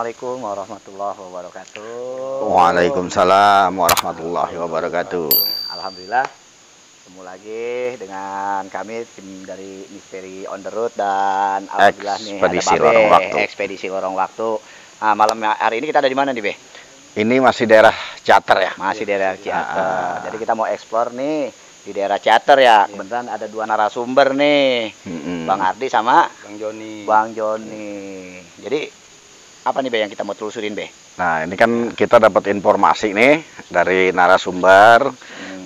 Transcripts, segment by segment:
Assalamualaikum warahmatullahi wabarakatuh. Waalaikumsalam warahmatullahi wabarakatuh. Alhamdulillah, ketemu lagi dengan kami tim dari Misteri on the Road dan alhamdulillah nih Ekspedisi ada Babe, Lorong Waktu. Ekspedisi Lorong Waktu. Nah, malam hari ini kita ada di mana nih, Be? Ini masih daerah Ciater ya? Masih daerah Ciater. Jadi kita mau eksplor nih di daerah Ciater ya. Kebetulan ada dua narasumber nih, Bang Ardi sama Bang Joni. Jadi apa nih, Be, yang kita mau telusurin, Be? Nah, ini kan kita dapat informasi nih dari narasumber.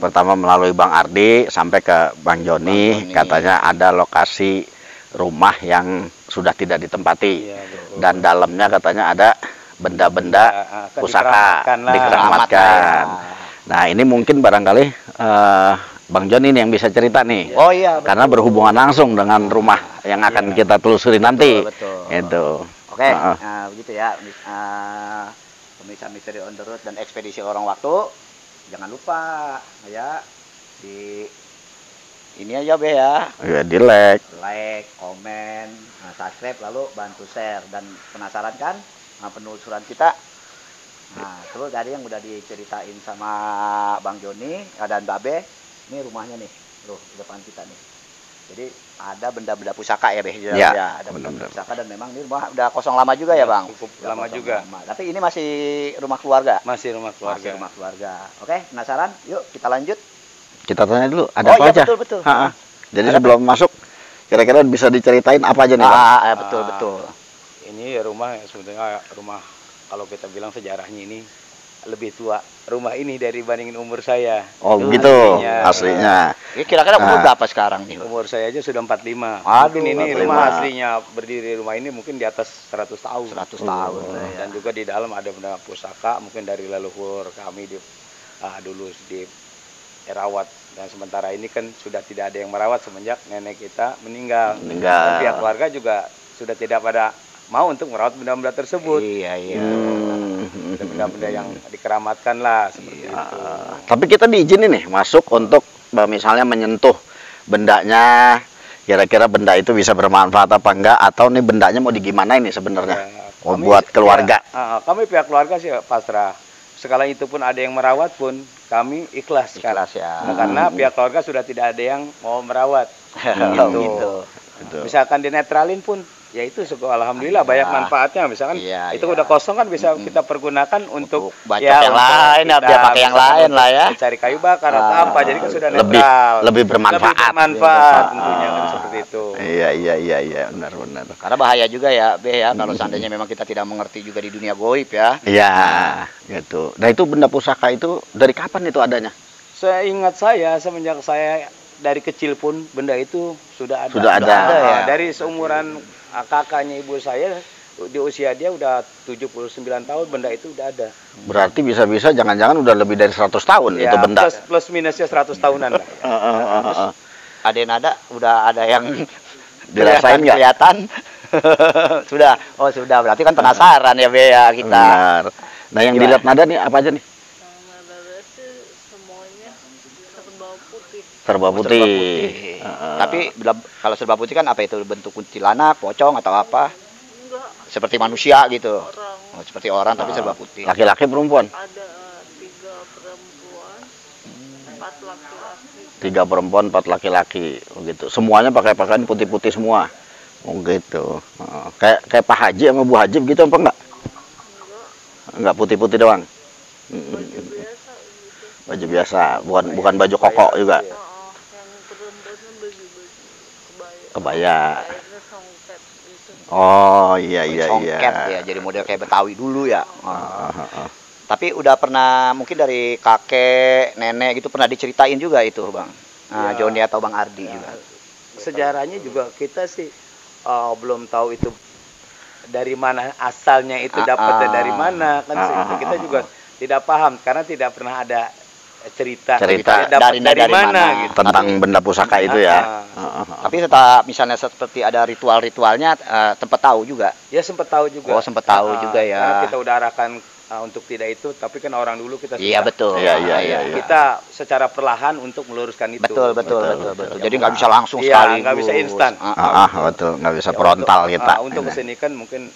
Pertama melalui Bang Ardi sampai ke Bang Joni. Katanya ada lokasi rumah yang sudah tidak ditempati. Dan dalamnya katanya ada benda-benda pusaka dikeramatkan. Nah, ini mungkin barangkali Bang Joni ini yang bisa cerita nih. Oh iya, betul. Karena berhubungan langsung dengan rumah yang akan kita telusuri nanti. Betul. Itu. Oke, begitu ya, pemirsa Misteri on the Road dan Ekspedisi Lorong Waktu. Jangan lupa ya di ini aja, Be, ya. Ya, di like, komen, subscribe, lalu bantu share. Dan penasaran kan penelusuran kita? Nah, terus dari yang udah diceritain sama Bang Joni dan Babe, ini rumahnya nih, loh, di depan kita nih. Jadi ada benda-benda pusaka ya, Be? Ya, ada benda-benda pusaka, dan memang ini rumah udah kosong lama juga ya, Bang? Cukup lama juga. Tapi ini masih rumah keluarga? Masih rumah keluarga. Masih rumah keluarga. Oke, penasaran? Yuk kita lanjut. Kita tanya dulu, ada apa iya, aja? Betul. Jadi sebelum masuk, kira-kira bisa diceritain apa aja nih, Bang? Betul. Ini rumah sebetulnya rumah, kalau kita bilang sejarahnya ini lebih tua rumah ini dibandingin umur saya. Oh, begitu aslinya. Ini kira-kira umur berapa sekarang nih? Umur saya aja sudah 45. Aduh, Mungkin ini 45. rumah aslinya berdiri rumah ini mungkin di atas 100 tahun. 100 tahun. Dan juga di dalam ada benda pusaka mungkin dari leluhur kami dulu dirawat, dan sementara ini kan sudah tidak ada yang merawat semenjak nenek kita meninggal. Dan pihak keluarga juga sudah tidak pada mau untuk merawat benda-benda tersebut. Iya. Benda-benda yang dikeramatkan lah seperti itu. Tapi kita diizinin nih masuk untuk misalnya menyentuh bendanya. Kira-kira benda itu bisa bermanfaat apa enggak, atau nih bendanya mau digimana ini sebenarnya? Buat keluarga. Kami pihak keluarga sih pasrah. Sekala itu pun ada yang merawat pun kami ikhlas ya. Karena pihak keluarga sudah tidak ada yang mau merawat. Gitu. Misalkan dinetralin pun, ya itu alhamdulillah banyak manfaatnya. Misalkan itu udah kosong kan bisa kita pergunakan untuk bacok yang lain, biar pakai yang lain lah ya. Cari kayu bakar atau apa, jadi kan sudah netral. Lebih bermanfaat. Tentunya kan seperti itu. Iya, benar. Karena bahaya juga ya, Be, ya, kalau seandainya memang kita tidak mengerti juga di dunia goib ya. Iya, gitu. Nah, itu benda pusaka itu dari kapan itu adanya? Seingat saya, semenjak saya dari kecil pun benda itu sudah ada. Sudah ada ya. Dari seumuran kakaknya ibu saya, di usia dia udah 79 tahun, benda itu udah ada. Berarti bisa-bisa jangan-jangan udah lebih dari 100 tahun itu benda. Plus minusnya 100 tahunan lah. Ada yang udah ada yang dirasain nggak? Kelihatan. Sudah. Oh, sudah. Berarti kan penasaran ya, Be, ya, kita. Benar. Nah, yang dilihat nada nih apa aja nih? Serba putih. Tapi kalau serba putih kan apa itu, bentuk kuntilanak, pocong atau apa? Enggak. Seperti manusia gitu. Orang. Seperti orang tapi serba putih. Laki-laki perempuan? Ada 3 perempuan, 4 laki-laki. 3 perempuan, 4 laki-laki, gitu. Semuanya pakai pakaian putih-putih semua. Oh, gitu. Kayak Pak Haji sama Bu Haji gitu apa enggak? Enggak, putih-putih doang. Baju biasa gitu. Baju biasa, bukan baju koko juga. Yang perempuannya baju kebaya. Kebaya. Kayaknya songket gitu. Oh, iya. Songket ya, jadi model kayak Betawi dulu ya. Tapi udah pernah mungkin dari kakek, nenek gitu pernah diceritain juga itu, Bang. Joni atau Bang Ardi juga. Sejarahnya juga kita sih belum tahu itu dari mana asalnya, itu dapatnya dari mana kan, kita juga tidak paham karena tidak pernah ada cerita dari mana gitu. Tentang benda pusaka itu ya. Tapi misalnya seperti ada ritual-ritualnya, tempat tahu juga. Ya sempat tahu juga. Oh, sempat tahu juga ya. Karena kita udah arahkan untuk tidak itu, tapi kan orang dulu kita iya betul. Iya. Kita secara perlahan untuk meluruskan itu. Betul. Jadi nggak bisa langsung sekali. Nggak bisa instan. Betul, nggak bisa frontal kita. Untuk kesini kan mungkin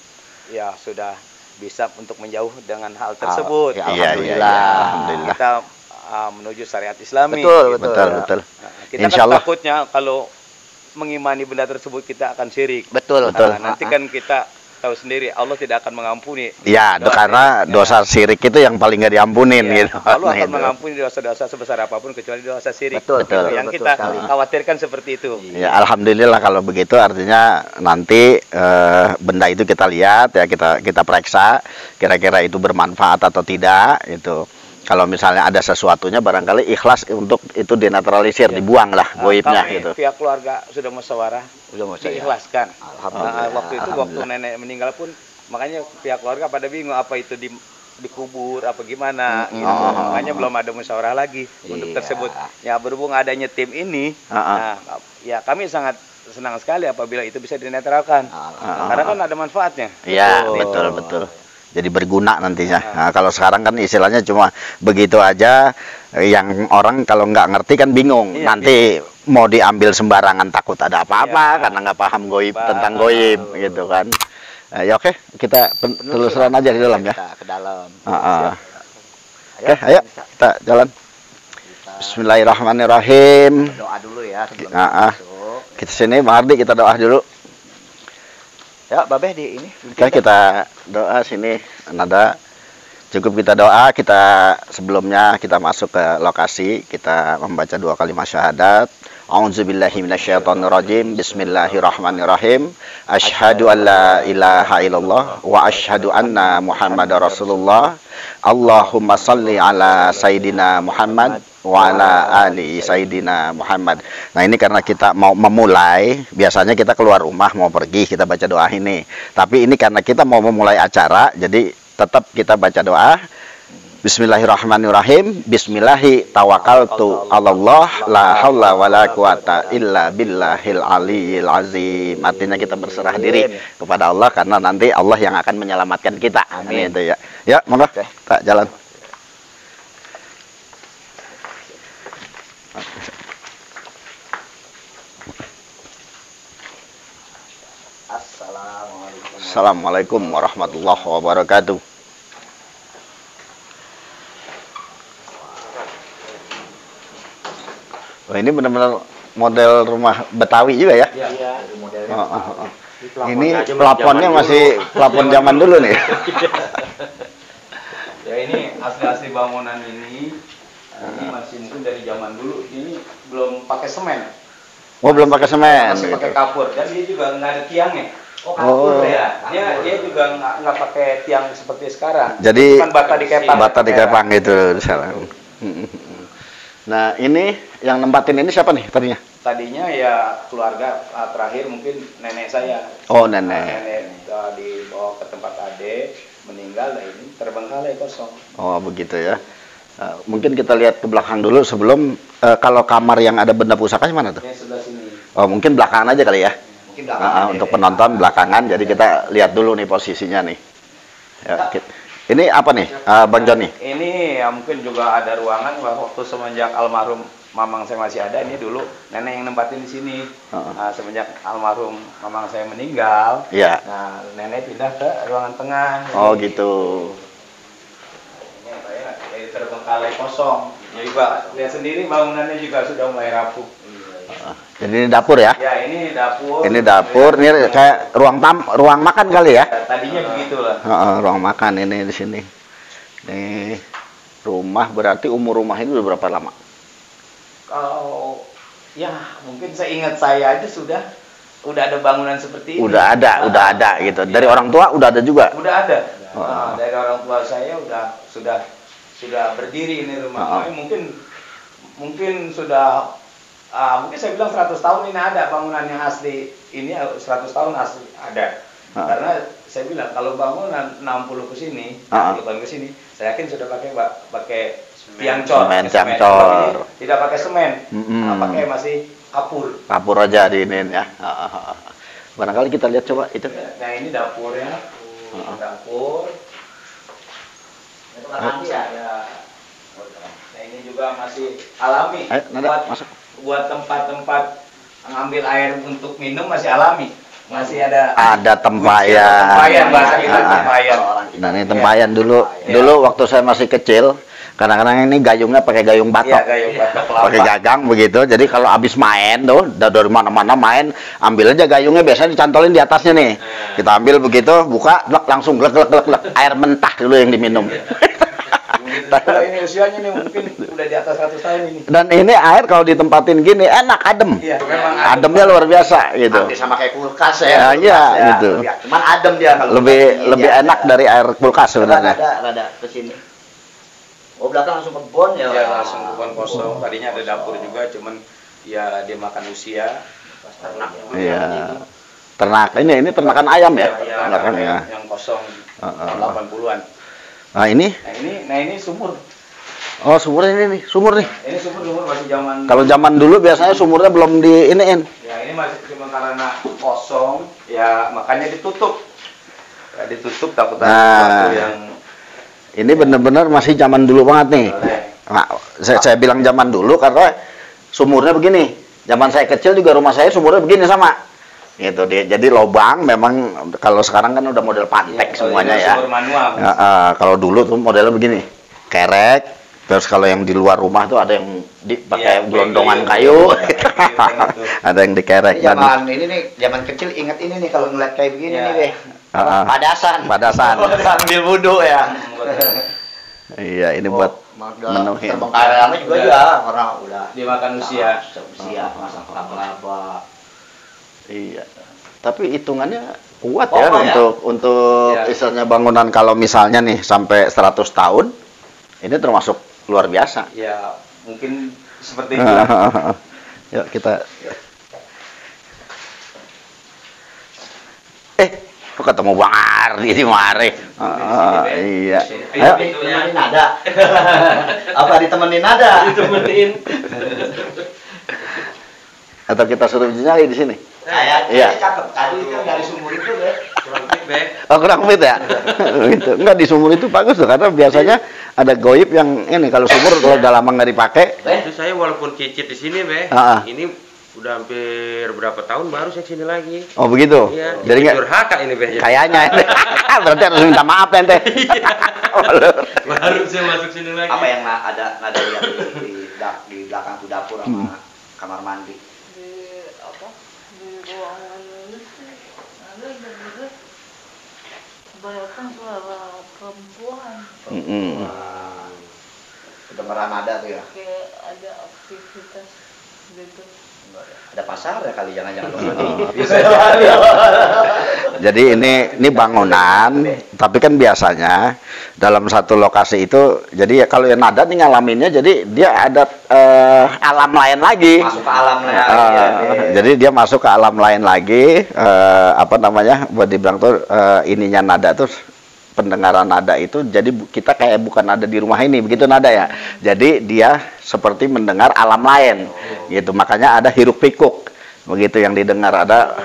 ya sudah bisa untuk menjauh dengan hal tersebut. Ya, Iya, alhamdulillah. Kita menuju syariat Islami. Betul. Kita Insyaallah. kan takutnya kalau mengimani benda tersebut kita akan syirik. Betul. Nanti kan kita tahu sendiri Allah tidak akan mengampuni. Ya, karena dosa syirik itu yang paling nggak diampunin gitu. Allah akan Gitu. mengampuni dosa-dosa sebesar apapun kecuali dosa syirik. Betul. Yang kita khawatirkan seperti itu. Ya, alhamdulillah kalau begitu artinya nanti benda itu kita lihat ya, kita periksa kira-kira itu bermanfaat atau tidak itu. Kalau misalnya ada sesuatunya barangkali ikhlas untuk itu dinetralisir, dibuang lah goibnya kami, gitu. Pihak keluarga sudah musyawarah, diikhlaskan. Alhamdulillah. Waktu nenek meninggal pun makanya pihak keluarga pada bingung apa itu dikubur apa gimana gitu. Makanya belum ada musyawarah lagi untuk tersebut. Ya berhubung adanya tim ini, nah, ya kami sangat senang sekali apabila itu bisa dinetralkan. Karena kan ada manfaatnya. Iya, betul. Jadi berguna nantinya. Nah, kalau sekarang kan istilahnya cuma begitu aja, yang orang kalau nggak ngerti kan bingung. Nanti mau diambil sembarangan takut ada apa-apa karena nggak paham goib tentang goib gitu kan. Ya oke, kita telusuran aja di dalam ya. Ke dalam. Oke, ayo kita jalan. Bismillahirrahmanirrahim. Doa dulu ya sebelum masuk. Kita sini Bang Ardi, kita doa dulu. Ya, Babeh di ini. Oke, kita doa sini. Nada cukup kita doa. Kita sebelumnya kita masuk ke lokasi, kita membaca 2 kalimat syahadat. A'udzubillahi minasyaitonirrajim. Bismillahirrahmanirrahim. Asyhadu an la ilaha illallah wa asyhadu anna Muhammadar Rasulullah. Allahumma salli ala Sayyidina Muhammad wa ala ali Sayyidina Muhammad. Nah, ini karena kita mau memulai, biasanya kita keluar rumah mau pergi, kita baca doa ini. Tapi ini karena kita mau memulai acara, jadi tetap kita baca doa. Bismillahirrahmanirrahim. Bismillahi tawakkaltu 'alallah la haula wala quwata illa billahil aliyil azim. Artinya kita berserah diri kepada Allah karena nanti Allah yang akan menyelamatkan kita. Amin. Itu ya. Ya, monggo. Kita jalan. Assalamualaikum warahmatullahi wabarakatuh. Wah, ini benar-benar model rumah Betawi juga ya? Iya, modelnya. Ini plafonnya masih plafon zaman dulu nih. Ya ini asli-asli bangunan ini masih mungkin dari zaman dulu. Ini belum pakai semen. Oh, belum pakai semen. Masih pakai kapur. Dan dia juga nggak ada tiangnya. Oh. Ya. Dia juga nggak pakai tiang seperti sekarang. Jadi cuman bata dikepang. Bata dikepang gitu misalnya. Nah, ini yang nempatin ini siapa nih tadinya? Tadinya ya keluarga, terakhir mungkin nenek saya. Oh, nenek. Nenek dibawa ke tempat ade, meninggal, nah ini terbengkalai kosong. Oh, begitu ya. Mungkin kita lihat ke belakang dulu sebelum kalau kamar yang ada benda pusakanya mana tuh? Yang sebelah sini. Oh, mungkin belakangan aja kali ya. Mungkin belakangan. Untuk penonton belakangan, jadi kita lihat dulu nih posisinya nih. Ya, ini apa nih, Bang Joni? Ini ya mungkin juga ada ruangan waktu semenjak almarhum mamang saya masih ada. Ini dulu nenek yang nempatin di sini. Semenjak almarhum mamang saya meninggal, nah nenek pindah ke ruangan tengah. Oh gitu. Ini apa ya? Jadi terbengkalai kosong. Jadi Pak lihat sendiri bangunannya juga sudah mulai rapuh. Jadi ini dapur ya? Ya ini dapur. Ini dapur, ini kayak ruang makan kali ya? Tadinya begitulah. Ruang makan ini di sini. Nih rumah, berarti umur rumah ini udah berapa lama? Kalau ya mungkin seingat saya aja udah ada bangunan seperti ini. Udah ada gitu. Dari orang tua udah ada juga? Udah ada. Dari orang tua saya sudah berdiri ini rumah. Mungkin sudah mungkin saya bilang 100 tahun ini ada bangunan yang asli ini 100 tahun asli ada. Karena saya bilang kalau bangunan 60 ke sini, 60 tahun ke sini, saya yakin sudah pakai tiang cor. Tidak pakai semen. Pakai masih kapur. Kapur aja di ini ya. Barangkali kita lihat coba itu. Nah, ini dapurnya. Dapur. Itu kan ya. Nah, ini juga masih alami. Ayo, Nada, masuk. Buat tempat-tempat ngambil air untuk minum masih alami. Masih ada tempayan. Tempayan, bahasa kita tempayan. Nah, ini tempayan dulu. Dulu waktu saya masih kecil, kadang-kadang ini gayungnya pakai gayung batok. Iya, gayung batok kelapa. Pakai gagang begitu. Jadi kalau habis main tuh, dari mana-mana main, ambil aja gayungnya, biasanya dicantolin di atasnya nih. Kita ambil begitu, buka, langsung glek. Air mentah dulu yang diminum. Kalau ini usianya nih mungkin udah di atas 100 tahun ini. Dan ini air kalau ditempatin gini enak, adem. Iya, memang Ademnya luar biasa gitu. Nanti sama kayak kulkas ya. Iya, gitu. Cuman adem dia kalau Lebih enak dari air kulkas sebenarnya. Rada ke sini. Oh, belakang langsung kebon ya. Ya langsung kebun kosong. Tadinya ada dapur juga, cuman ya dia makan usia. Ternak. Iya. Ternak. Ini ternakan ayam ya? Ternakan ya. Yang kosong tahun 80-an. Nah, ini? Nah ini sumur. Oh, sumur ini nih, sumur nih. Ini sumur masih zaman. Kalau zaman dulu biasanya sumurnya belum diiniin. Ya ini masih cuma karena kosong, ya makanya ditutup. Ya, ditutup takut ada sesuatu yang. Ini bener-bener masih zaman dulu banget nih. Nah, saya bilang zaman dulu karena sumurnya begini. Zaman saya kecil juga rumah saya sumurnya begini sama. Gitu dia. Jadi lobang memang kalau sekarang kan udah model pantek semuanya ya. Sumur manual. Kalau dulu tuh modelnya begini. Kerek. Terus kalau yang di luar rumah tuh ada yang pakai gelondongan kayu. Ada yang dikerek. Zaman ini nih, zaman kecil ingat ini nih kalau ngeliat kayak begini nih deh. Padasan. Sambil wudhu ya. Iya, ini buat menuhin. Terbengkalainya juga ya, karena udah dimakan usia. Masak kelapa. Iya. Tapi hitungannya kuat ya untuk istilahnya bangunan kalau misalnya nih sampai 100 tahun. Ini termasuk luar biasa. Ya, mungkin seperti itu. Yuk kita. Kok ketemu Bang Ardi di mare. Iya. Ayo ditemenin nada. Apa ditemenin nada? Ditemenin. Atau kita suruh nyari di sini? Iya. Cakep. Tadi itu dari sumur itu deh. Kurang fit, Be. Oh, kurang fit ya? Gitu. Enggak, di sumur itu bagus tuh karena biasanya ada goib yang ini kalau sumur kalau udah lama nggak dipakai. Itu saya walaupun cicit di sini, Be. Ini udah hampir berapa tahun baru saya sini lagi. Oh, begitu. Iya. Jadi nggak durhaka ini, Be. Kayaknya. Berarti harus minta maaf ente. Baru saya masuk sini lagi. Apa yang ada lihat di belakang tuh dapur sama kamar mandi? Di ruangan ini sih ada kebanyakan suara perempuan. Kedengeran ada tuh ya? Kayak ada aktivitas gitu. Ada pasar ya kali jangan-jangan. Jadi ini bangunan, tapi kan biasanya dalam satu lokasi itu, jadi kalau yang nada nih ngalaminnya, jadi dia ada alam lain lagi. Masuk ke alam lain lagi. Jadi dia masuk ke alam lain lagi, apa namanya, buat dibilang tuh ininya nada tuh pendengaran nada itu, jadi kita kayak bukan ada di rumah ini, begitu nada ya. Jadi dia seperti mendengar alam lain, gitu. Makanya ada hiruk pikuk, begitu yang didengar, ada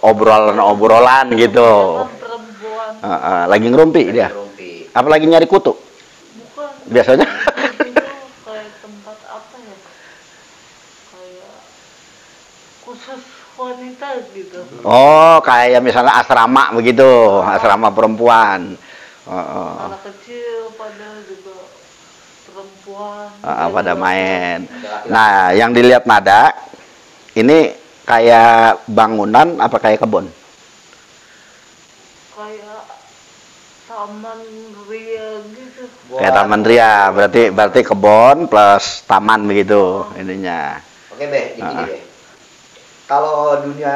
obrolan gitu. Lagi ngerumpi dia. Apa lagi nyari kutu? Bukan. Biasanya. Itu kayak tempat apa ya? Kayak khusus wanita gitu. Oh, kayak misalnya asrama begitu, asrama perempuan. Anak kecil pada juga perempuan. Pada main. Nah, yang dilihat nada ini kayak bangunan apa kayak kebun? Kayak taman ria gitu. Kayak taman ria, berarti kebun plus taman begitu ininya. Oke, Be, gini deh. Kalau dunia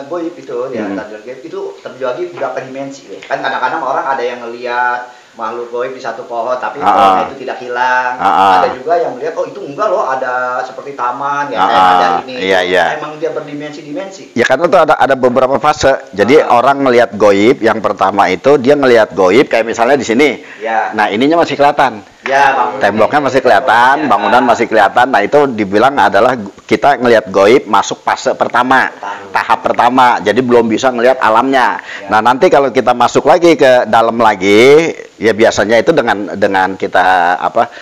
goib itu, ya itu terbagi berapa dimensi, Be? Kan kadang-kadang orang ada yang ngelihat makhluk goib di satu pohon, tapi pohonnya itu tidak hilang. Ada juga yang melihat, oh itu enggak loh, ada seperti taman, ya kayak ada ini. Iya. Emang dia berdimensi-dimensi. Ya karena tuh ada beberapa fase. Jadi orang ngelihat goib, yang pertama itu dia ngelihat goib kayak misalnya di sini. Ya. Nah ininya masih kelihatan. Ya, bangunan. Temboknya masih kelihatan, bangunan masih kelihatan. Nah itu dibilang adalah kita ngelihat goib masuk fase pertama, tahap pertama. Jadi belum bisa ngelihat alamnya. Ya. Nah nanti kalau kita masuk lagi ke dalam lagi, ya biasanya itu dengan kita apa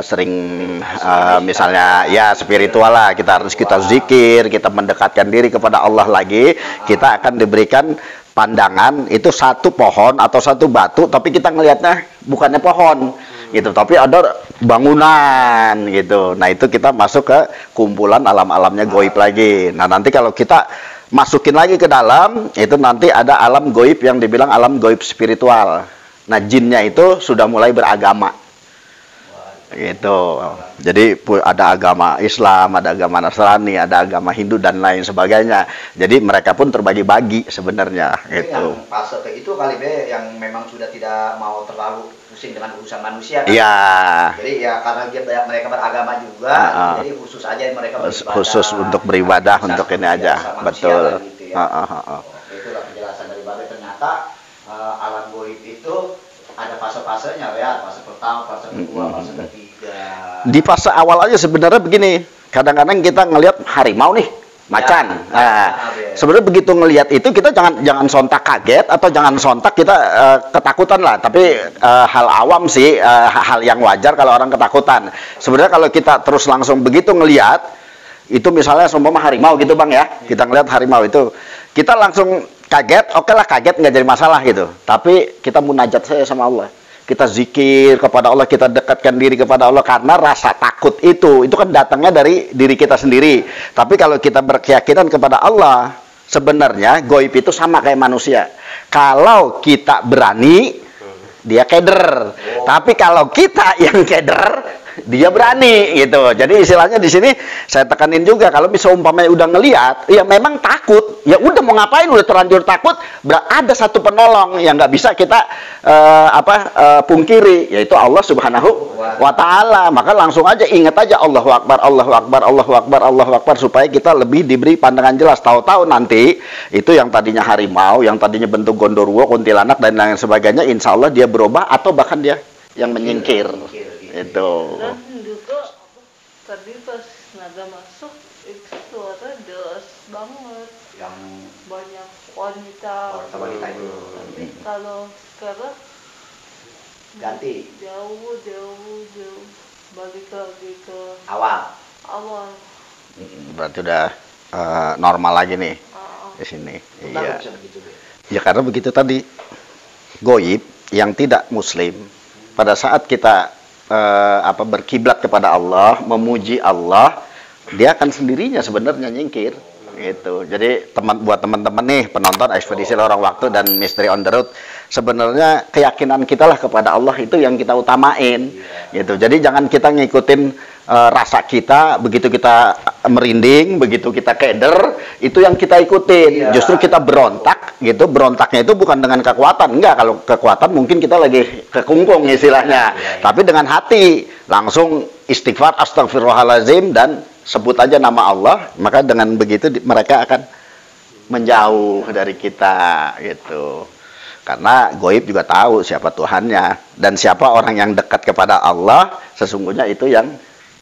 sering misalnya ya spiritual lah, kita zikir, kita mendekatkan diri kepada Allah lagi, kita akan diberikan pandangan itu satu pohon atau satu batu, tapi kita ngelihatnya bukannya pohon gitu, tapi ada bangunan gitu. Nah itu kita masuk ke kumpulan alam-alamnya goib lagi. Nah nanti kalau kita masukin lagi ke dalam, itu nanti ada alam goib yang dibilang alam goib spiritual. Nah jinnya itu sudah mulai beragama gitu. Jadi ada agama Islam, ada agama Nasrani, ada agama Hindu dan lain sebagainya. Jadi mereka pun terbagi-bagi sebenarnya gitu. Yang fase kayak itu kali be yang memang sudah tidak mau terlalu pusing dengan urusan manusia kan? Iya. Jadi ya karena mereka beragama juga, jadi khusus aja mereka beribadah. Khusus untuk beribadah untuk ini aja. Betul. Gitu ya. Itulah penjelasan dari Babe. Ternyata alam goib itu ada fase-fasenya ya, fase pertama, fase kedua, fase ketiga. Di fase awal aja sebenarnya begini, kadang-kadang kita ngelihat harimau nih, macan. Sebenarnya begitu ngelihat itu kita jangan sontak kaget atau jangan sontak kita ketakutan lah. Tapi hal awam sih, hal yang wajar kalau orang ketakutan. Sebenarnya kalau kita terus langsung begitu ngelihat, itu misalnya seumpama harimau gitu bang ya, kita ngelihat harimau itu, kita langsung kaget, oke lah kaget nggak jadi masalah gitu. Tapi kita munajat saja sama Allah. Kita zikir kepada Allah, kita dekatkan diri kepada Allah karena rasa takut itu kan datangnya dari diri kita sendiri. Tapi kalau kita berkeyakinan kepada Allah, sebenarnya goib itu sama kayak manusia. Kalau kita berani, dia keder. Tapi kalau kita yang keder, dia berani gitu. Jadi istilahnya di sini saya tekanin juga, kalau bisa umpamanya udah ngelihat, ya memang takut, ya udah mau ngapain, udah terlanjur takut, ada satu penolong yang nggak bisa kita pungkiri, yaitu Allah Subhanahu wa Ta'ala. Maka langsung aja ingat aja Allahu Akbar, Allahu Akbar, Allahu Akbar, Allahu Akbar, supaya kita lebih diberi pandangan jelas. Tahu-tahu nanti itu yang tadinya harimau, yang tadinya bentuk gondoruo, kuntilanak dan lain sebagainya, insya Allah dia berubah atau bahkan dia yang menyingkir. Itu. Dan juga tadi pas naga masuk itu suara deras banget, Yang banyak wanita. itu Tapi kalau sekarang ganti jauh balik lagi ke awal. awal. Berarti udah normal lagi nih di sini. Iya. Ya karena begitu tadi, goib yang tidak muslim pada saat kita berkiblat kepada Allah, memuji Allah, dia akan sendirinya sebenarnya nyingkir gitu. Jadi buat teman-teman nih penonton Ekspedisi Lorong Waktu dan Misteri on the Road, sebenarnya keyakinan kita lah kepada Allah itu yang kita utamain gitu. Jadi jangan kita ngikutin rasa kita, begitu kita merinding, begitu kita keder, itu yang kita ikutin. Justru kita berontak gitu. Berontaknya itu bukan dengan kekuatan, enggak. Kalau kekuatan mungkin kita lagi kekungkung istilahnya. Tapi dengan hati langsung istighfar, astagfirullahalazim, dan sebut aja nama Allah. Maka dengan begitu mereka akan menjauh dari kita gitu. Karena goib juga tahu siapa Tuhannya dan siapa orang yang dekat kepada Allah, sesungguhnya itu yang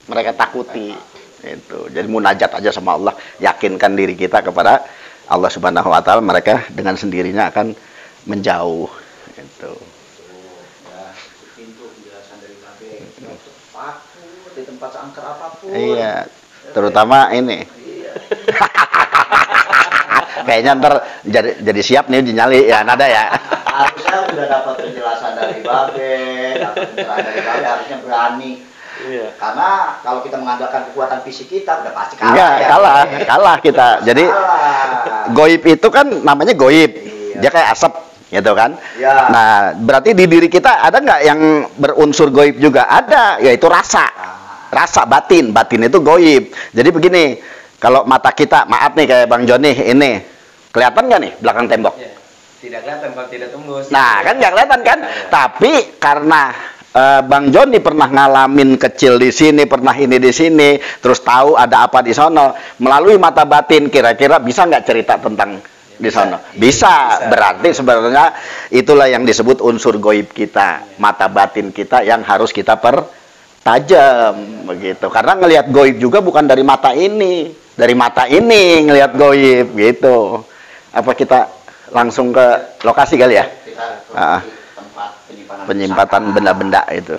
mereka takuti. Itu. Jadi munajat aja sama Allah, yakinkan diri kita kepada Allah Subhanahu wa Ta'ala, mereka dengan sendirinya akan menjauh. Itu. Pintu penjelasan dari Babe. Di tempat seangker apapun. Iya, terutama ini. Kayaknya ntar jadi siap nih dinyali ya nada ya. Harusnya udah dapat penjelasan dari Babe, harusnya berani. Iya. Karena kalau kita mengandalkan kekuatan fisik kita udah pasti kalah. Enggak, ya. kalah kita. Jadi goib itu kan namanya goib. Dia kayak asap gitu kan. Ya. Nah, berarti di diri kita ada nggak yang berunsur goib juga? Ada, yaitu rasa. Rasa batin. Batin itu goib. Jadi begini, kalau mata kita, maaf nih kayak Bang Joni ini, kelihatan nggak nih belakang tembok? Ya. Tidak kelihatan kalau tidak tembus. Nah, kan nggak kelihatan kan? Tapi karena Bang Joni pernah ngalamin kecil di sini, pernah ini di sini, terus tahu ada apa di sono, melalui mata batin, kira-kira bisa nggak cerita tentang di sono? Bisa. Berarti sebenarnya itulah yang disebut unsur goib kita, mata batin kita yang harus kita pertajam begitu. Karena ngelihat goib juga bukan dari mata ini ngelihat goib gitu. Apa kita langsung ke lokasi kali ya? Kita tempat penyimpanan benda-benda itu.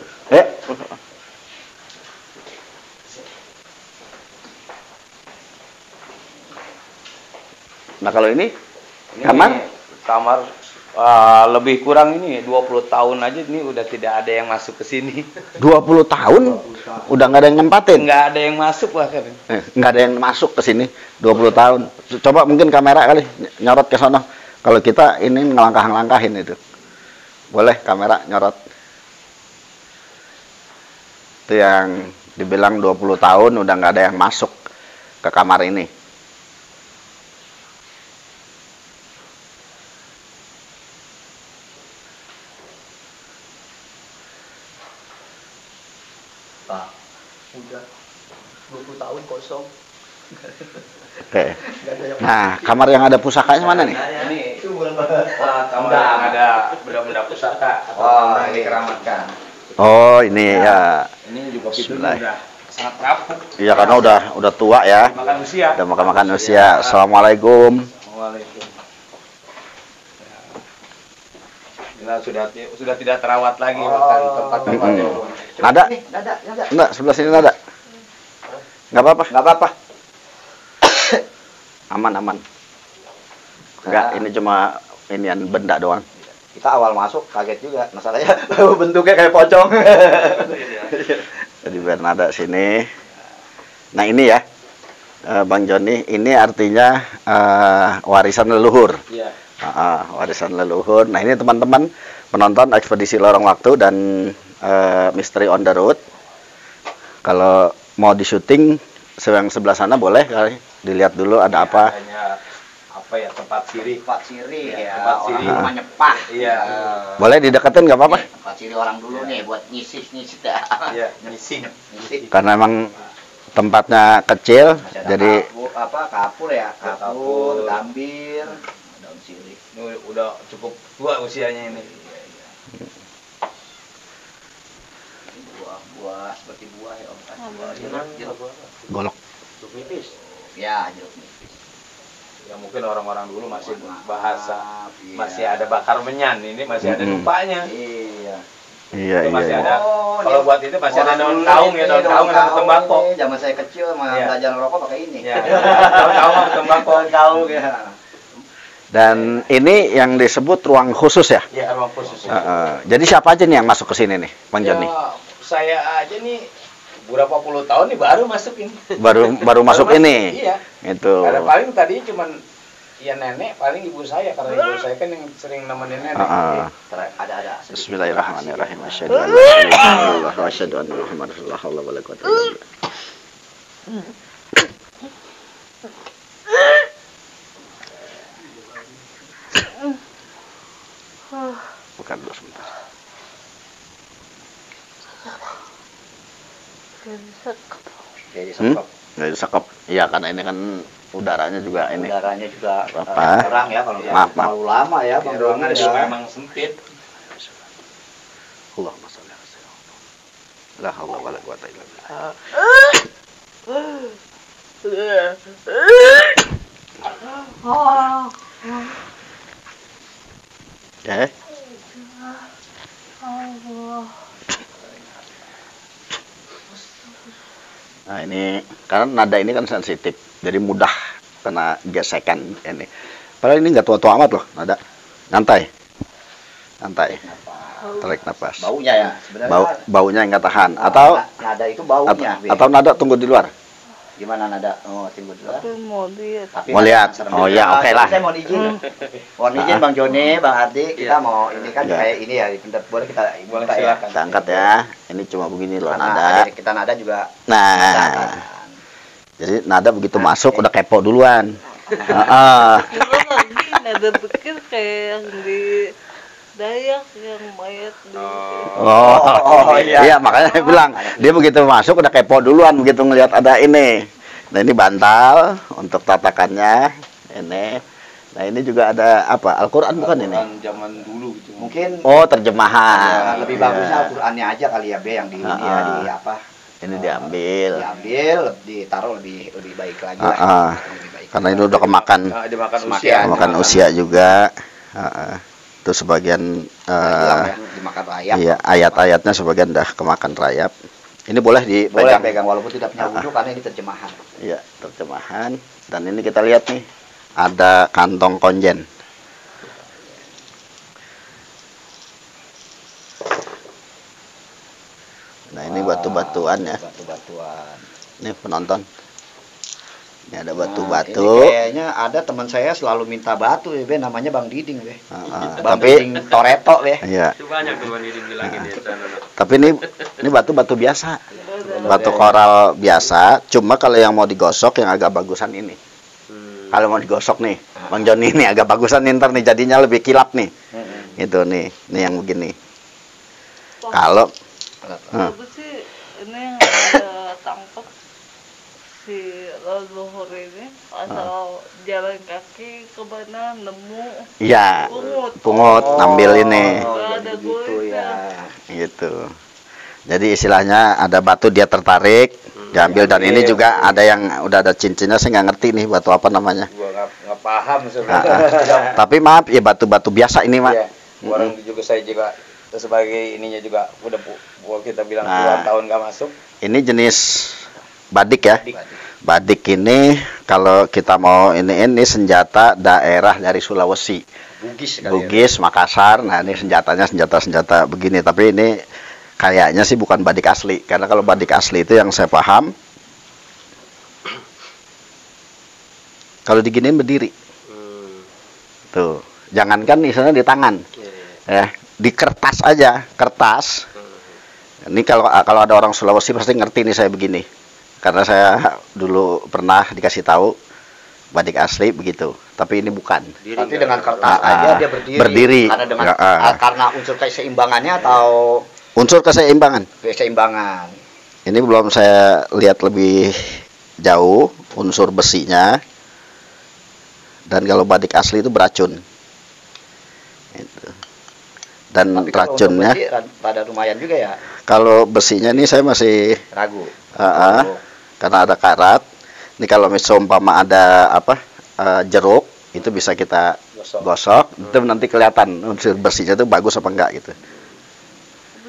Nah kalau ini Ini kamar? Kamar lebih kurang ini 20 tahun aja ini udah tidak ada yang masuk ke sini. 20 tahun udah nggak ada yang nempatin. Nggak ada yang masuk bahkan. Nggak ada yang masuk ke sini 20 tahun. Coba mungkin kamera kali nyorot ke sono. Kalau kita ini ngelangkah-langkahin itu. Boleh kamera nyorot. Itu yang dibilang 20 tahun udah nggak ada yang masuk ke kamar ini. Pak, udah 20 tahun kosong. Oke. Nah, kamar yang ada pusakanya mana nih? Ini kamar yang ada benda-benda pusaka atau yang dikeramatkan. Oh, ini ya. Ini juga Bismillah. pintunya udah sangat rapuh. Iya, karena udah tua ya. Makan usia. Udah makan usia. Assalamualaikum. Waalaikumsalam. Ya, sudah tidak terawat lagi bahkan tempat-tempatnya pun. Nada? Nada. Enggak, sebelah sini nada. Enggak apa-apa. Nggak apa-apa. Aman. Enggak, ini cuma inian benda doang. Kita awal masuk kaget juga, masalahnya bentuknya kayak pocong. Jadi biar nada sini. Nah ini ya, Bang Joni, ini artinya warisan leluhur. Iya. Warisan leluhur. Nah ini teman-teman penonton ekspedisi lorong waktu dan Mystery on the Road. Kalau mau di syuting yang sebelah sana boleh kali dilihat dulu ada apa. Tempat sirih. Tempat sirih ya, tempat orang sirih. rumah nyepah. Iya. Boleh dideketin nggak apa-apa. Tempat sirih orang dulu nih buat nyisih dah. Iya, nyisih. Karena emang tempatnya kecil, Masih ada jadi kapur ya, kapur, gambir, daun sirih. Ini udah cukup tua usianya ini. Buah seperti buah ya Om. Jeruk. golok. Jeruk nipis. Ya, jeruk nipis. Ya mungkin orang-orang dulu masih bahasa Iya. masih ada bakar menyan, ini masih ada dupanya. Iya. Iya, Itu masih iya. ada. Kalau dia- buat itu masih ada orang daun dulu kaung ini, ya, daun kaung dan tembakau. ini. Zaman saya kecil mah Iya. belajar ngerokok pakai ini. Ya, daun kaung sama tembakau. Daun kaung ya. Dan ini yang disebut ruang khusus ya. Ya, ruang khusus. Jadi siapa aja nih yang masuk ke sini nih, Bang Joni? Ya, saya aja nih berapa puluh tahun nih baru masuk ini. Baru masuk ini. Iya. Itu. Karena paling tadinya cuman ya nenek, paling ibu saya karena ibu saya kan yang sering nemenin nenek. Ada. Bismillahirrahmanirrahim. Asyhadu an la ilaha illallah wa asyhadu anna Muhammadar rasulullah. La haula wala quwwata illa billah. Bukan dulu sebentar. Jadi sekop. Jadi sekop. Iya, karena ini kan udaranya juga ini. Udaranya juga Apa? kurang ya kalau Maaf. terlalu lama ya Bang Ruangan Doni itu ya. memang sempit. Allahumma shalli ala sayyidina Muhammad. La haula wala quwwata illa billah. Ya. Nah ini karena nada ini kan sensitif, jadi mudah kena gesekan ini. Padahal ini nggak tua-tua amat loh nada, santai, tarik nafas. Baunya ya sebenarnya. Baunya yang nggak tahan, atau nada itu baunya. atau nada tunggu di luar. Gimana nada? Oh, tunggu dulu. Tapi mau lihat. Tapi Mau lihat? serem Oh, juga. ya, oke lah. Saya mohon izin. Mohon izin Bang Joni, Bang Ardi, kita mau ini kan Ya. kayak ini ya, boleh kita Boleh, buka ya. silakan. Kita angkat ya. Ini cuma begini loh Karena nada. adik kita nada juga. Nah, jadi nada begitu masuk udah kepo duluan. Heeh. Cuma lagi nada pikir kayak yang di Dayak yang mayat di Iya, makanya saya bilang dia begitu masuk udah kepo duluan begitu ngelihat ada ini. Nah ini bantal untuk tatakannya ini. Nah ini juga ada apa? Al-Quran bukan ini? Al-Quran zaman dulu gitu. Mungkin Oh terjemahan. lebih Iya. bagusnya Al-Qur'annya aja kali ya, Be, yang di ini ya, di apa? Ini diambil. Diambil, ditaruh lebih baik lagi lah. Lebih baik. Karena ini udah kemakan Dimakan Semakin usia. kemakan usia juga. Itu sebagian Hilang ya, dimakan rayap. iya ayat-ayatnya sebagian dah kemakan rayap. Ini boleh Boleh dipegang. pegang walaupun tidak punya wujud karena ini terjemahan. Iya, terjemahan. Dan ini kita lihat nih, ada kantong konjen. Nah, ini batu-batuan ya. Batu-batuan. Ini penonton. Ini ada batu-batu. Ini kayaknya ada teman saya selalu minta batu ya, Be, namanya Bang Diding, Be. Bang Tapi Diding Toreto, Be. iya. Itu banyak tuh Bang Diding bilangin di sana. Tapi ini batu-batu biasa. Batu koral biasa, cuma kalau yang mau digosok yang agak bagusan ini. Kalau mau digosok nih, Bang Joni ini agak bagusan nih, ntar nih jadinya lebih kilap nih. Itu nih yang begini. Kalau Tapi sih ini yang ada tangkap si leluhur ini asal jalan kaki ke mana nemu iya, pungut ngambil ini. Nggak ada gitu ya. Gitu. Jadi istilahnya ada batu dia tertarik, diambil, dan ini juga ada yang udah ada cincinnya, saya nggak ngerti nih batu apa namanya. Gua nggak paham sebenarnya. Tapi maaf ya, batu-batu biasa ini, Mak. Iya. Orang juga saya juga sebagai ininya juga udah kita bilang puluhan tahun nggak masuk. Ini jenis badik ya. Badik ini kalau kita mau ini senjata daerah dari Sulawesi. Bugis, Makassar. Nah, ini senjata begini, tapi ini kayaknya sih bukan badik asli, karena kalau badik asli itu yang saya paham kalau diginiin berdiri. Tuh, jangankan misalnya di tangan. Di kertas aja, kertas. Ini kalau ada orang Sulawesi pasti ngerti nih saya begini. Karena saya dulu pernah dikasih tahu badik asli begitu, tapi ini bukan. Tapi dengan kertas aja dia berdiri. Karena dengan karena unsur keseimbangannya atau unsur keseimbangan. Ini belum saya lihat lebih jauh unsur besinya. Dan kalau badik asli itu beracun. Itu. Dan tapi racunnya pada lumayan juga ya. Kalau besinya ini saya masih ragu. Karena ada karat. Ini kalau misalnya umpama ada jeruk, itu bisa kita gosok. Itu nanti kelihatan unsur besinya itu bagus apa enggak gitu.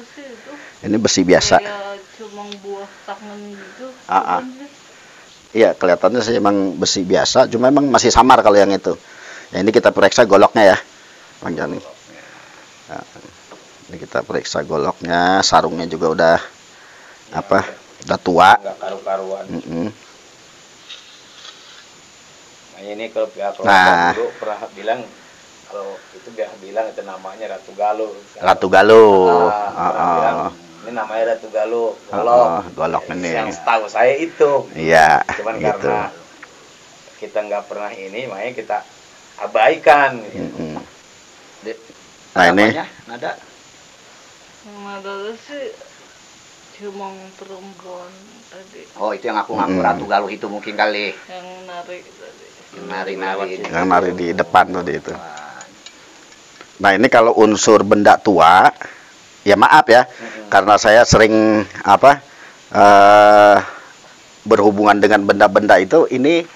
besi itu Ini besi biasa. kayak cuma buah tangan gitu. Iya, kelihatannya sih emang besi biasa, cuma emang masih samar kalau yang itu. Ya, ini kita periksa goloknya ya, Bang Joni. Nah, ini kita periksa goloknya, sarungnya juga udah udah tua. Nggak karu-karuan. Nah, ini kalau pihak Nah, dulu pernah bilang kalau itu bilang itu namanya Ratu Galuh. Ratu Galuh. Bilang, ini namanya Ratu Galuh. Golok ini. Yang setahu saya itu. Iya. Cuman gitu. karena kita nggak pernah ini, makanya kita abaikan. Nah, ini nada. Yang ada sih cuma perempuan tadi Oh, itu yang aku ngaku Ratu Galuh itu mungkin kali. yang narik tadi. Yang nari di depan tadi itu. Nah, ini kalau unsur benda tua, ya maaf ya, karena saya sering berhubungan dengan benda-benda itu, ini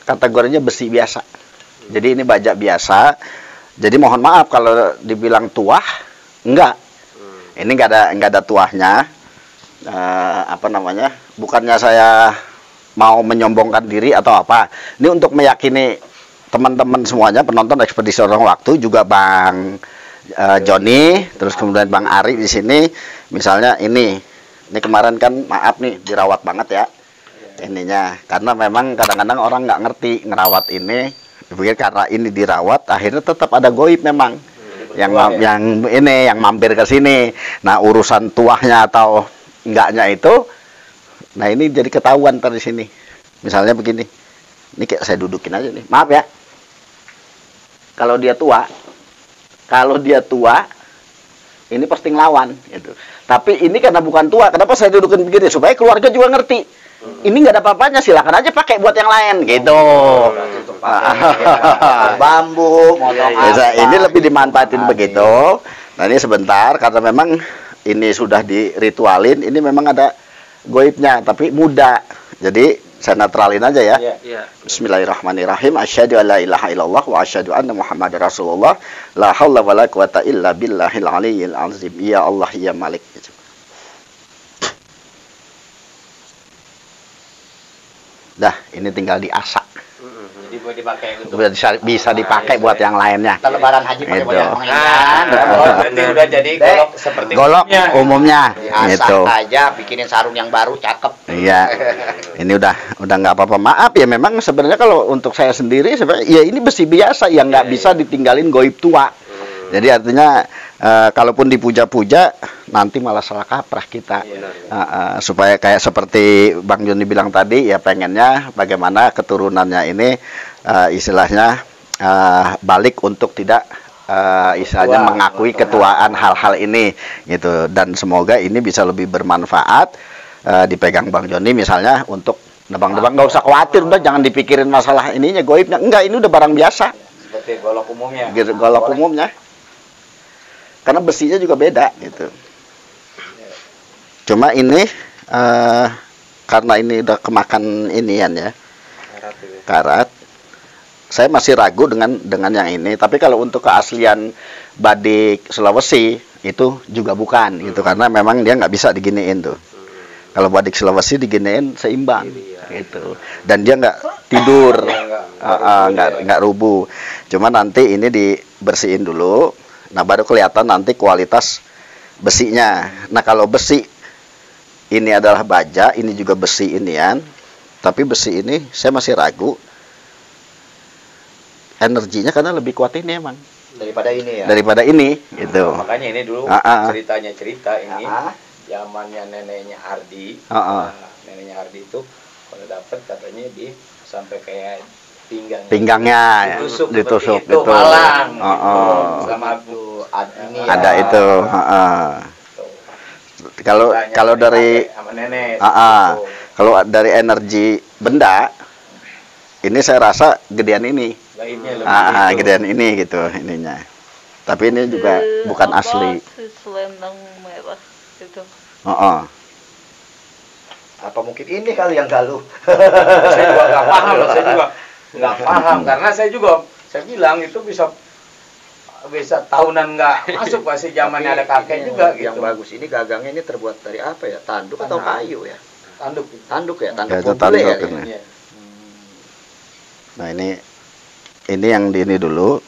kategorinya besi biasa. Jadi ini baja biasa. Jadi mohon maaf kalau dibilang tuah, enggak. Ini enggak ada tuahnya. Bukannya saya mau menyombongkan diri atau apa. Ini untuk meyakini teman-teman semuanya, penonton Ekspedisi Orang Waktu, juga Bang Joni, terus kemudian Bang Ari di sini. Misalnya ini kemarin kan maaf nih dirawat banget ya ininya, karena memang kadang-kadang orang nggak ngerti ngerawat ini. Dipikir karena ini dirawat, akhirnya tetap ada goib memang yang mampir ke sini. Nah, urusan tuahnya atau enggaknya itu, nah ini jadi ketahuan di sini. Misalnya begini, ini kayak saya dudukin aja nih, maaf ya. Kalau dia tua, ini pasti ngelawan gitu. Tapi ini karena bukan tua, kenapa saya dudukin begini? Supaya keluarga juga ngerti. Ini nggak ada apa-apanya, silakan aja pakai buat yang lain gitu. Bambu, Ini lebih dimanfaatin begitu. Nah, ini sebentar karena memang ini sudah diritualin, ini memang ada goibnya, tapi muda. Jadi saya netralin aja ya. Bismillahirrahmanirrahim. Asyhadu an la ilaha illallah wa asyhadu anna Muhammadar Rasulullah. La haula wala quwata illa billahil aliyyil azim. Ya Allah ya Malik. Dah, ini tinggal diasak. Jadi bisa dipakai buat yang lainnya. Lebaran haji pakai buat yang lain. Berarti udah jadi golok seperti golok umumnya. Gitu. Aja bikinin sarung yang baru cakep. Iya. Ini udah nggak apa-apa. Maaf ya, memang sebenarnya kalau untuk saya sendiri sebenarnya ya ini besi biasa yang nggak bisa ditinggalin goib tua. Jadi artinya kalaupun dipuja-puja nanti malah salah kaprah kita. Supaya kayak seperti Bang Joni bilang tadi, ya pengennya bagaimana keturunannya ini istilahnya balik untuk tidak istilahnya mengakui ketuaan hal-hal ini gitu. Dan semoga ini bisa lebih bermanfaat dipegang Bang Joni misalnya untuk nebang-nebang, nggak usah khawatir, udah jangan dipikirin masalah ininya goibnya, enggak, ini udah barang biasa. Seperti golok umumnya. Gitu, golok umumnya. Karena besinya juga beda gitu. Cuma ini karena ini udah kemakan inian ya, karat. Saya masih ragu dengan yang ini. Tapi kalau untuk keaslian badik Sulawesi itu juga bukan gitu, karena memang dia nggak bisa diginiin tuh. Kalau badik Sulawesi diginiin seimbang gitu, dan dia nggak tidur, nggak rubuh. Cuma nanti ini dibersihin dulu. Nah, baru kelihatan nanti kualitas besinya. Nah, kalau besi ini adalah baja, ini juga besi inian. Tapi besi ini saya masih ragu. Energinya karena lebih kuat ini emang. Daripada ini ya. Daripada ini gitu. Makanya ini dulu cerita ini zamannya neneknya Ardi. Neneknya Ardi itu kalau dapat katanya sampai kayak pinggangnya ditusuk itu malang. Sama itu ini ada ya. itu. Kalau dari kalau dari energi benda ini saya rasa gedean ini. Gedean ini gitu ininya. Tapi ini juga bukan asli. Selendang merah itu. Apa mungkin ini kali yang galuh? Saya juga nggak paham, nggak paham karena saya bilang itu bisa tahunan nggak masuk pasti zamannya ada kakek juga gitu. Yang bagus ini gagangnya ini terbuat dari apa ya? Tanduk atau kayu ya? Tanduk ya, tanduk ya. Ya. Nah, ini yang ini dulu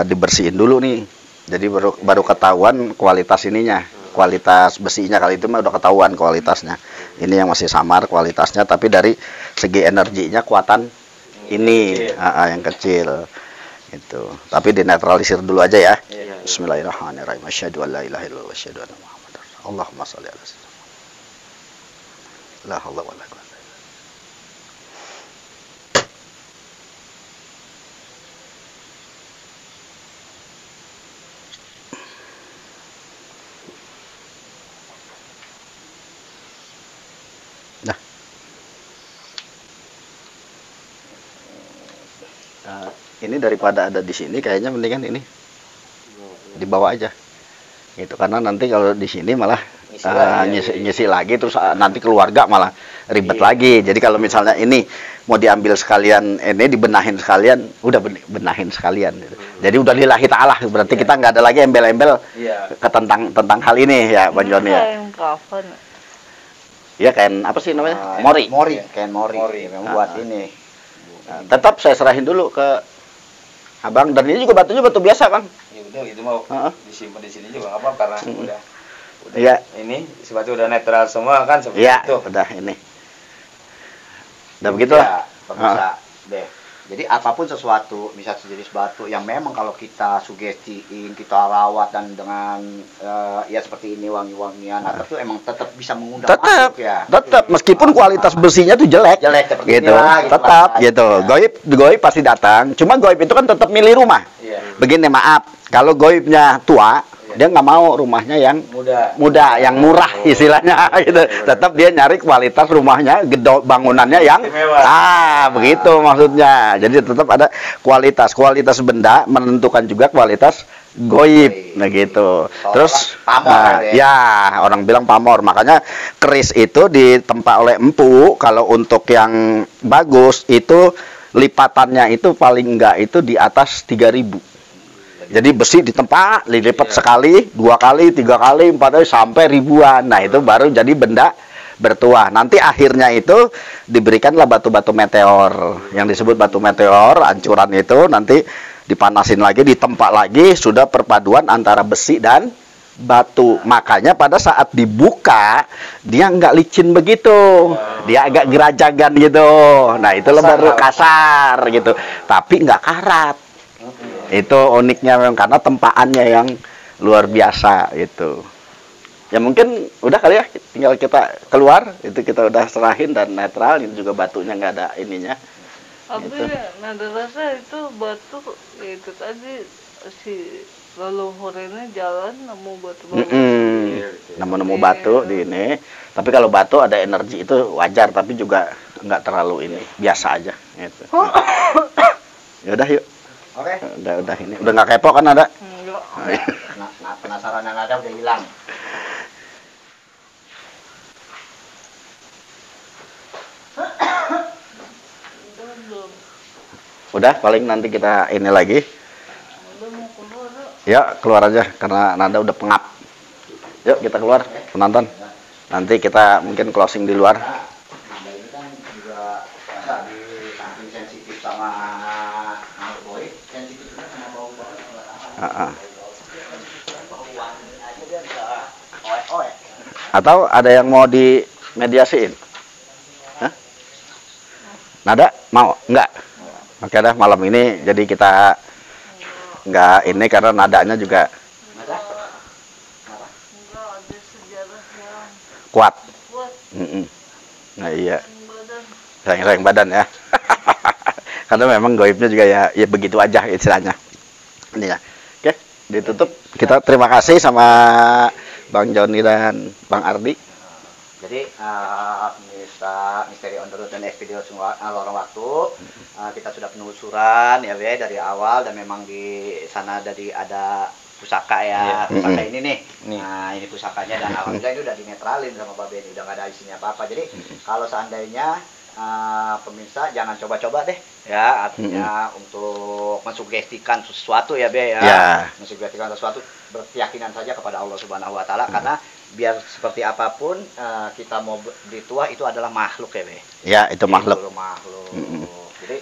dibersihin dulu nih. Jadi baru ketahuan kualitas ininya. Kualitas besinya kali itu mah udah ketahuan kualitasnya. Ini yang masih samar kualitasnya, tapi dari segi energinya kuatan ini yang kecil itu. Tapi dinetralisir dulu aja ya. Bismillahirrahmanirrahim. Asyhadu an la ilaha illallah wa asyhadu anna Muhammadar Rasulullah. Allahumma shalli ala sayyidina Muhammad. La haula wala quwwata. Ini daripada ada di sini kayaknya mendingan ini dibawa aja gitu, karena nanti kalau di sini malah ngisi lagi terus nanti keluarga malah ribet lagi. Jadi kalau misalnya ini mau diambil sekalian, ini dibenahin sekalian, udah benahin sekalian gitu. Jadi udah lillahi ta'ala, berarti kita nggak ada lagi embel-embel ke tentang hal ini ya Bang Joni ya. Ya kain apa sih namanya? Mori. Kain mori. Memang buat ini. Tetap saya serahin dulu ke Abang, dan ini juga batunya batu biasa, Bang. Ya udah, itu mau disimpan di sini juga apa karena udah ya. Ini sebatu udah netral semua kan seperti itu. Udah ini. Udah begitulah. Bisa deh. Jadi apapun sesuatu, misalnya sejenis batu yang memang kalau kita sugestiin, kita rawat dan dengan ya seperti ini wangi-wangian, itu emang tetap bisa mengundang masuk ya. Tetap meskipun kualitas besinya tuh jelek gitu. Tetap gitu. Goib pasti datang. Cuma goib itu kan tetap milih rumah. Begini, maaf, kalau goibnya tua, dia nggak mau rumahnya yang muda, yang murah istilahnya gitu. Tetap dia nyari kualitas rumahnya, bangunannya yang begitu maksudnya. Jadi tetap ada kualitas benda menentukan juga kualitas goib, nah gitu. Terus orang bilang pamor, makanya keris itu ditempa oleh empu. Kalau untuk yang bagus itu lipatannya itu paling enggak itu di atas 3.000. Jadi besi ditempa, dilipat sekali, 2 kali, 3 kali, 4 kali sampai ribuan. Nah, itu baru jadi benda bertuah. Nanti akhirnya itu diberikanlah batu-batu meteor yang disebut batu meteor, ancuran itu nanti dipanasin lagi, ditempa lagi, sudah perpaduan antara besi dan batu. Makanya pada saat dibuka dia nggak licin begitu, dia agak gerajagan gitu. Nah itu baru kasar gitu, tapi nggak karat. Itu uniknya memang karena tempaannya yang luar biasa itu. Ya mungkin udah kali ya, tinggal kita keluar, itu kita udah serahin dan netral. Ini juga batunya nggak ada ininya. Tapi nada rasa itu batu ya itu tadi si leluhur ini jalan nemu batu-batu. Nemu batu di ini. Tapi kalau batu ada energi itu wajar, tapi juga nggak terlalu ini, biasa aja. Gitu. Ya udah yuk. Oke. Udah ini. Udah nggak kepo kan ada? Enggak. Nah, penasaran yang ada udah hilang. Udah, paling nanti kita ini lagi. Ya, keluar aja karena Nada udah pengap. Yuk, kita keluar, penonton. Nanti kita mungkin closing di luar. Nada ini kan juga di samping sensitif sama alkohol, sensitif juga sama bau-bau. Atau ada yang mau dimediasiin? Hah? Nada mau? Enggak? Oke dah, malam ini jadi kita nggak ini karena nadanya juga kuat. Nah iya, sayang badan ya. Karena memang goibnya juga ya begitu aja istilahnya. Ini ya. Oke, ditutup. Kita terima kasih sama Bang Joni dan Bang Ardi. Jadi misteri on the road dan ekspedisi lorong waktu kita sudah penelusuran ya Be dari awal, dan memang di sana ada pusaka ya, pusaka ini nih. Nah ini pusakanya, dan alhamdulillah ini udah dinetralin sama Babe, ini udah nggak ada isinya apa-apa. Jadi kalau seandainya pemirsa jangan coba-coba deh ya, artinya untuk mensugestikan sesuatu ya Be ya, mensugestikan sesuatu, berkeyakinan saja kepada Allah Subhanahu Wa Taala, karena biar seperti apapun kita mau dituah itu adalah makhluk ya Be. Ya itu makhluk. Jadi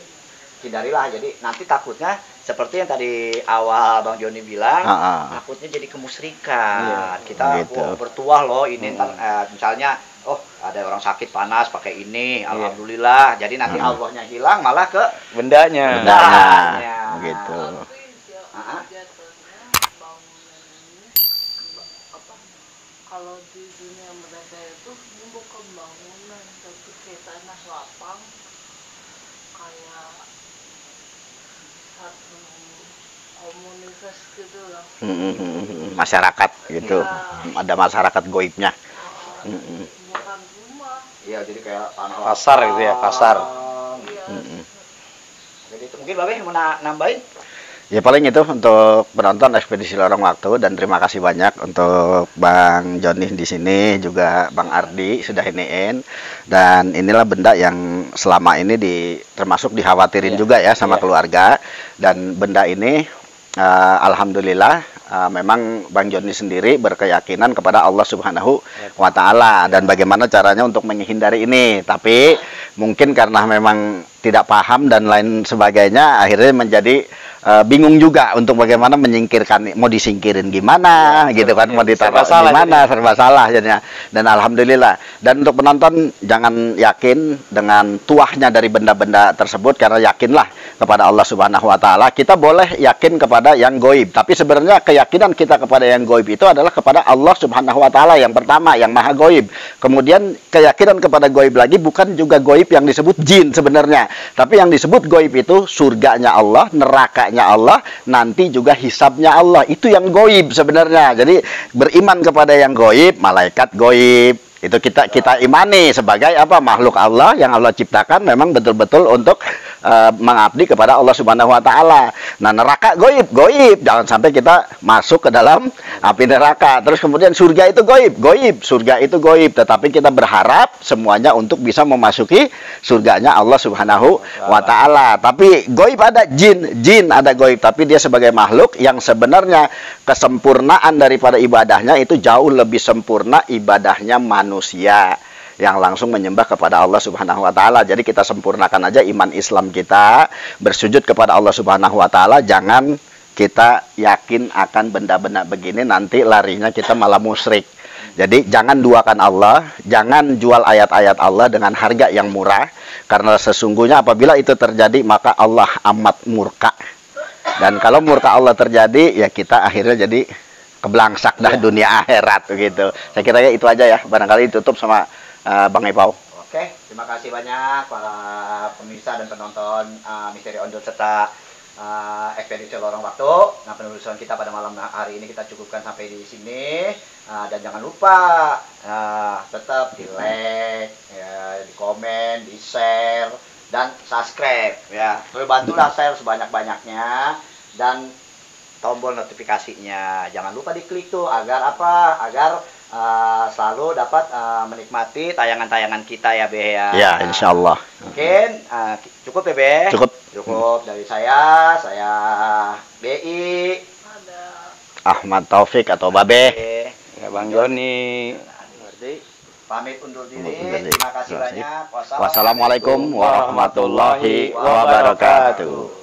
hindarilah, jadi nanti takutnya seperti yang tadi awal Bang Joni bilang, takutnya jadi kemusyrikan. Kita bertuah loh ini misalnya, oh ada orang sakit panas pakai ini, alhamdulillah. Jadi nanti Allahnya hilang malah ke bendanya. Gitu. Kalau di dunia mereka itu bukan bangunan, tapi kayak tanah lapang, kayak satu komunitas gitu lah. Masyarakat gitu, ada masyarakat goibnya. Bukan rumah. Iya, jadi kayak tanah Pasar gitu ya, pasar. Jadi itu mungkin Babe mau nambahin? Ya paling itu untuk penonton ekspedisi lorong waktu, dan terima kasih banyak untuk Bang Joni di sini, juga Bang Ardi sudah iniin, dan inilah benda yang selama ini termasuk dikhawatirin juga ya sama keluarga, dan benda ini alhamdulillah memang Bang Joni sendiri berkeyakinan kepada Allah Subhanahu Wa Taala, dan bagaimana caranya untuk menghindari ini, tapi mungkin karena memang tidak paham dan lain sebagainya, akhirnya menjadi bingung juga untuk bagaimana menyingkirkan, mau disingkirin gimana gitu kan, mau ditaruh di mana, serba salah jadinya. Dan alhamdulillah, dan untuk penonton jangan yakin dengan tuahnya dari benda-benda tersebut, karena yakinlah kepada Allah Subhanahu Wa Taala. Kita boleh yakin kepada yang goib, tapi sebenarnya keyakinan kita kepada yang goib itu adalah kepada Allah Subhanahu Wa Taala yang pertama, yang maha goib. Kemudian keyakinan kepada goib lagi bukan juga goib yang disebut jin sebenarnya, tapi yang disebut goib itu surganya Allah, nerakanya Allah, nanti juga hisabnya Allah. Itu yang goib sebenarnya. Jadi beriman kepada yang goib, malaikat goib, itu kita imani sebagai apa, makhluk Allah yang Allah ciptakan memang betul-betul untuk mengabdi kepada Allah Subhanahu Wa Taala. Nah neraka goib, jangan sampai kita masuk ke dalam api neraka. Terus kemudian surga itu goib, surga itu goib. Tetapi kita berharap semuanya untuk bisa memasuki surganya Allah Subhanahu Wa Taala. Tapi goib ada, jin ada goib, tapi dia sebagai makhluk yang sebenarnya kesempurnaan daripada ibadahnya itu jauh lebih sempurna ibadahnya manusia. yang langsung menyembah kepada Allah Subhanahu wa taala. Jadi kita sempurnakan aja iman Islam kita, bersujud kepada Allah Subhanahu wa taala, jangan kita yakin akan benda-benda begini nanti larinya kita malah musyrik. Jadi jangan duakan Allah, jangan jual ayat-ayat Allah dengan harga yang murah, karena sesungguhnya apabila itu terjadi maka Allah amat murka. Dan kalau murka Allah terjadi, ya kita akhirnya jadi keblangsak dah dunia akhirat begitu. Saya kira ya itu aja ya, barangkali ditutup sama Bang Ipau. Oke, terima kasih banyak para pemirsa dan penonton Misteri Ondel serta Ekspedisi Lorong Waktu. Nah, penelusuran kita pada malam hari ini kita cukupkan sampai di sini. Dan jangan lupa tetap di like, ya, di komen, di share, dan subscribe. Ya, bantulah share sebanyak-banyaknya dan tombol notifikasinya. Jangan lupa diklik tuh agar apa? Agar selalu dapat menikmati tayangan-tayangan kita ya Be ya. Ya, insya Allah. Mungkin cukup ya Be. Cukup dari saya BI, Ada Ahmad Taufik atau Babe, Ya, Bang Joni. pamit undur diri. Terima kasih banyak. Wassalamualaikum warahmatullahi wabarakatuh.